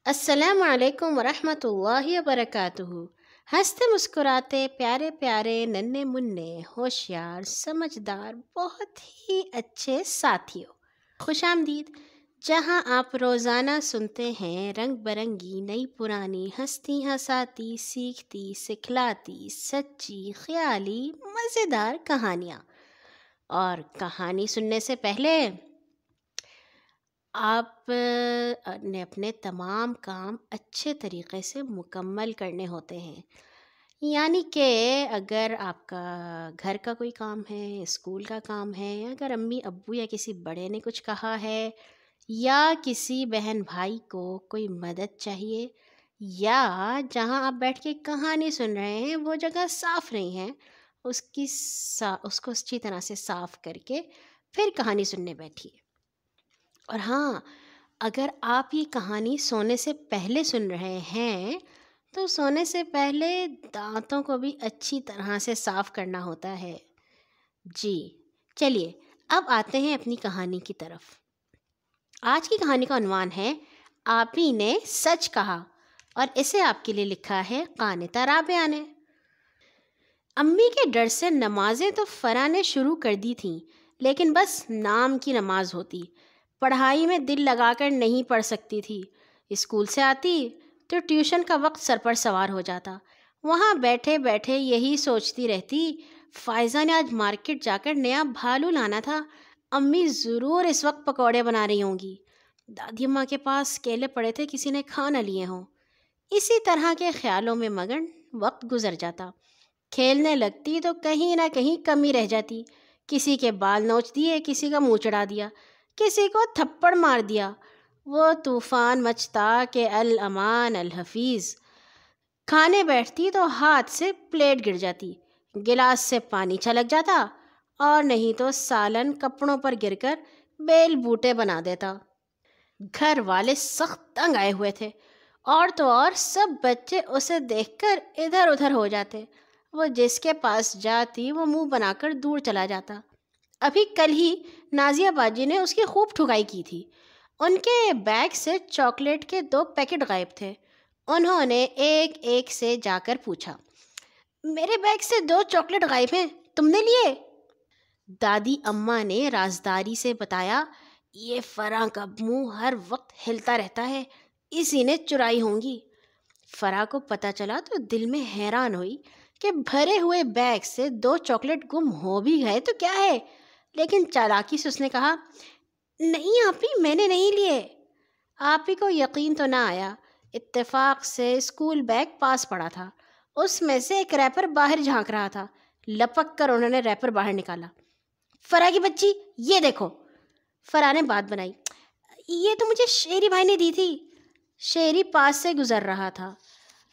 السلام علیکم ورحمۃ اللہ وبرکاتہ۔ ہنستے مسکراتے پیارے پیارے ننھے منھے ہوشیار سمجھدار بہت ہی اچھے ساتھیوں، خوش آمدید، جہاں آپ روزانہ سنتے ہیں رنگ برنگی نئی پرانی ہستی ہساتی سیکھتی سکھلاتی سچی خیالی مزیدار کہانیاں۔ اور کہانی سننے سے پہلے آپ نے اپنے تمام کام اچھے طریقے سے مکمل کرنے ہوتے ہیں، یعنی کہ اگر آپ کا گھر کا کوئی کام ہے، اسکول کا کام ہے، یا اگر امی ابو یا کسی بڑے نے کچھ کہا ہے، یا کسی بہن بھائی کو کوئی مدد چاہیے، یا جہاں آپ بیٹھ کے کہانی سن رہے ہیں وہ جگہ صاف نہیں ہے، اس کو اچھی طرح سے صاف کر کے پھر کہانی سننے بیٹھیے۔ اور ہاں، اگر آپ یہ کہانی سونے سے پہلے سن رہے ہیں تو سونے سے پہلے دانتوں کو بھی اچھی طرح سے صاف کرنا ہوتا ہے۔ جی چلیے، اب آتے ہیں اپنی کہانی کی طرف۔ آج کی کہانی کا عنوان ہے آپ ہی نے سچ کہا، اور اسے آپ کے لیے لکھا ہے قانتہ رابعہ نے۔ امی کے ڈر سے نمازیں تو فرح نے شروع کر دی تھیں، لیکن بس نام کی نماز ہوتی، پڑھائی میں دل لگا کر نہیں پڑھ سکتی تھی۔ اسکول سے آتی تو ٹیوشن کا وقت سر پر سوار ہو جاتا، وہاں بیٹھے بیٹھے یہی سوچتی رہتی، فائزہ نے آج مارکیٹ جا کر نیا بھالو لانا تھا، امی ضرور اس وقت پکوڑے بنا رہی ہوں گی، دادی اماں کے پاس کیلے پڑے تھے کسی نے کھا نہ لیے ہوں۔ اسی طرح کے خیالوں میں مگن وقت گزر جاتا۔ کھیلنے لگتی تو کہیں نہ کہیں کمی رہ جاتی، کسی کے بال نوچ دیے، کسی کا منہ چڑھا دیا، کسی کو تھپڑ مار دیا۔ وہ طوفان مچتا کہ الامان الحفیظ۔ کھانے بیٹھتی تو ہاتھ سے پلیٹ گر جاتی، گلاس سے پانی چھلک جاتا، اور نہیں تو سالن کپڑوں پر گر کر بیل بوٹے بنا دیتا۔ گھر والے سخت تنگ آئے ہوئے تھے، اور تو اور سب بچے اسے دیکھ کر ادھر ادھر ہو جاتے۔ وہ جس کے پاس جاتی وہ منہ بنا کر دور چلا جاتا۔ ابھی کل ہی نازیہ باجی نے اس کی خوب ٹھکائی کی تھی۔ ان کے بیگ سے چاکلیٹ کے 2 پیکٹ غائب تھے۔ انہوں نے ایک ایک سے جا کر پوچھا، میرے بیگ سے 2 چاکلیٹ غائب ہیں، تم نے لیے؟ دادی اماں نے رازداری سے بتایا، یہ فرح کا منہ ہر وقت ہلتا رہتا ہے، اسی نے چرائی ہوں گی۔ فرح کو پتہ چلا تو دل میں حیران ہوئی کہ بھرے ہوئے بیگ سے 2 چاکلیٹ گم ہو بھی گئے تو کیا ہے، لیکن چالاکی سے اس نے کہا، نہیں آپی، میں نے نہیں لیے۔ آپی کو یقین تو نہ آیا۔ اتفاق سے اسکول بیگ پاس پڑا تھا، اس میں سے ایک ریپر باہر جھانک رہا تھا۔ لپک کر انہوں نے ریپر باہر نکالا۔ فرح کی بچی، یہ دیکھو۔ فرح نے بات بنائی، یہ تو مجھے شیری بھائی نے دی تھی۔ شیری پاس سے گزر رہا تھا۔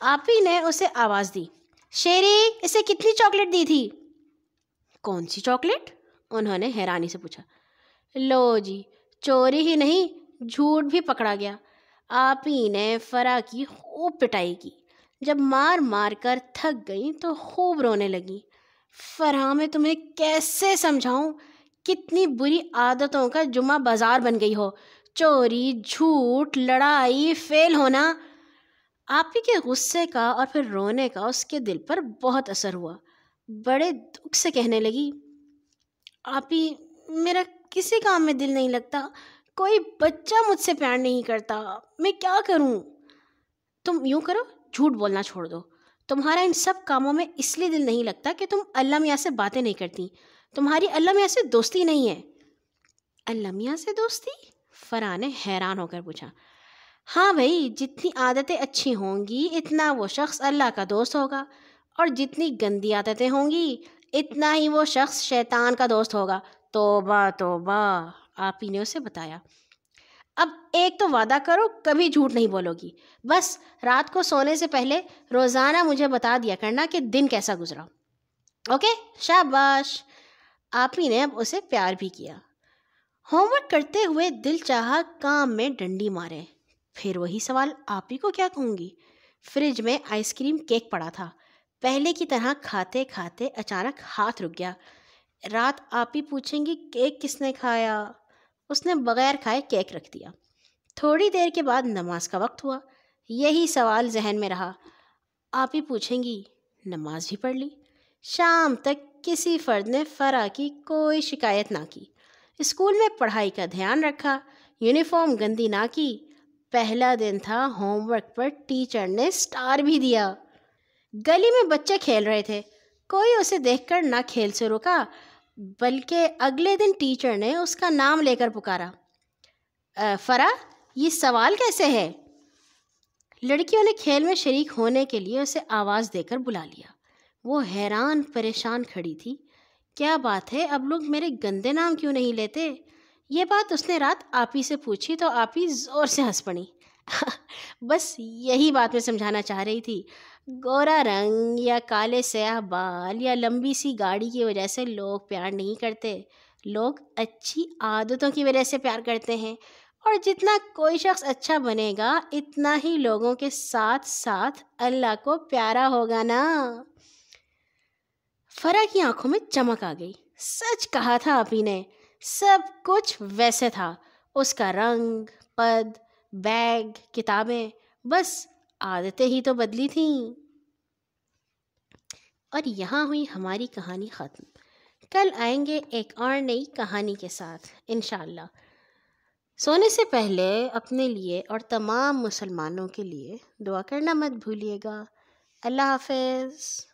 آپی نے اسے آواز دی، شیری، اسے کتنی چاکلیٹ دی تھی؟ کون سی چاکلیٹ؟ انہوں نے حیرانی سے پوچھا۔ لو جی، چوری ہی نہیں، جھوٹ بھی پکڑا گیا۔ آپی نے فرح کی خوب پٹائی کی۔ جب مار مار کر تھک گئی تو خوب رونے لگی۔ فرح، میں تمہیں کیسے سمجھاؤں، کتنی بری عادتوں کا جمعہ بازار بن گئی ہو، چوری، جھوٹ، لڑائی، فیل ہونا۔ آپی کے غصے کا اور پھر رونے کا اس کے دل پر بہت اثر ہوا۔ بڑے دکھ سے کہنے لگی، آپی، میرا کسی کام میں دل نہیں لگتا، کوئی بچہ مجھ سے پیار نہیں کرتا، میں کیا کروں؟ تم یوں کرو، جھوٹ بولنا چھوڑ دو۔ تمہارا ان سب کاموں میں اس لیے دل نہیں لگتا کہ تم اللہ میاں سے باتیں نہیں کرتی، تمہاری اللہ میاں سے دوستی نہیں ہے۔ اللہ میاں سے دوستی؟ فرح نے حیران ہو کر پوچھا۔ ہاں بھائی، جتنی عادتیں اچھی ہوں گی اتنا وہ شخص اللہ کا دوست ہوگا، اور جتنی گندی عادتیں ہوں گی اتنا ہی وہ شخص شیطان کا دوست ہوگا۔ توبہ توبہ، آپی نے اسے بتایا۔ اب ایک تو وعدہ کرو، کبھی جھوٹ نہیں بولو گی، بس رات کو سونے سے پہلے روزانہ مجھے بتا دیا کرنا کہ دن کیسا گزرا۔ اوکے، شاباش۔ آپی نے اب اسے پیار بھی کیا۔ ہوم ورک کرتے ہوئے دل چاہا کام میں ڈنڈی مارے۔ پھر وہی سوال، آپی کو کیا کہوں گی؟ فریج میں آئس کریم کیک پڑا تھا۔ پہلے کی طرح کھاتے کھاتے اچانک ہاتھ رک گیا۔ رات آپی پوچھیں گی کیک کس نے کھایا؟ اس نے بغیر کھائے کیک رکھ دیا۔ تھوڑی دیر کے بعد نماز کا وقت ہوا۔ یہی سوال ذہن میں رہا۔ آپ ہی پوچھیں گی نماز بھی پڑھ لی؟ شام تک کسی فرد نے فرا کی کوئی شکایت نہ کی۔ اسکول میں پڑھائی کا دھیان رکھا، یونیفارم گندی نہ کی۔ پہلا دن تھا، ہوم ورک پر ٹیچر نے سٹار بھی دیا۔ گلی میں بچے کھیل رہے تھے، کوئی اسے دیکھ کر نہ کھیل سے رکا، بلکہ اگلے دن ٹیچر نے اس کا نام لے کر پکارا، فرا یہ سوال کیسے ہے؟ لڑکیوں نے کھیل میں شریک ہونے کے لیے اسے آواز دے کر بلا لیا۔ وہ حیران پریشان کھڑی تھی۔ کیا بات ہے، اب لوگ میرے گندے نام کیوں نہیں لیتے؟ یہ بات اس نے رات آپی سے پوچھی تو آپی زور سے ہنس پڑی۔ بس یہی بات میں سمجھانا چاہ رہی تھی۔ گورا رنگ یا کالے سیاہ بال یا لمبی سی گاڑی کی وجہ سے لوگ پیار نہیں کرتے، لوگ اچھی عادتوں کی وجہ سے پیار کرتے ہیں۔ اور جتنا کوئی شخص اچھا بنے گا اتنا ہی لوگوں کے ساتھ ساتھ اللہ کو پیارا ہوگا نا۔ فرا کی آنکھوں میں چمک آ گئی۔ سچ کہا تھا آپی نے، سب کچھ ویسے تھا، اس کا رنگ، قد، بیگ، کتابیں، بس عادتیں ہی تو بدلی تھیں۔ اور یہاں ہوئی ہماری کہانی ختم۔ کل آئیں گے ایک اور نئی کہانی کے ساتھ انشاءاللہ۔ سونے سے پہلے اپنے لیے اور تمام مسلمانوں کے لیے دعا کرنا مت بھولیے گا۔ اللہ حافظ۔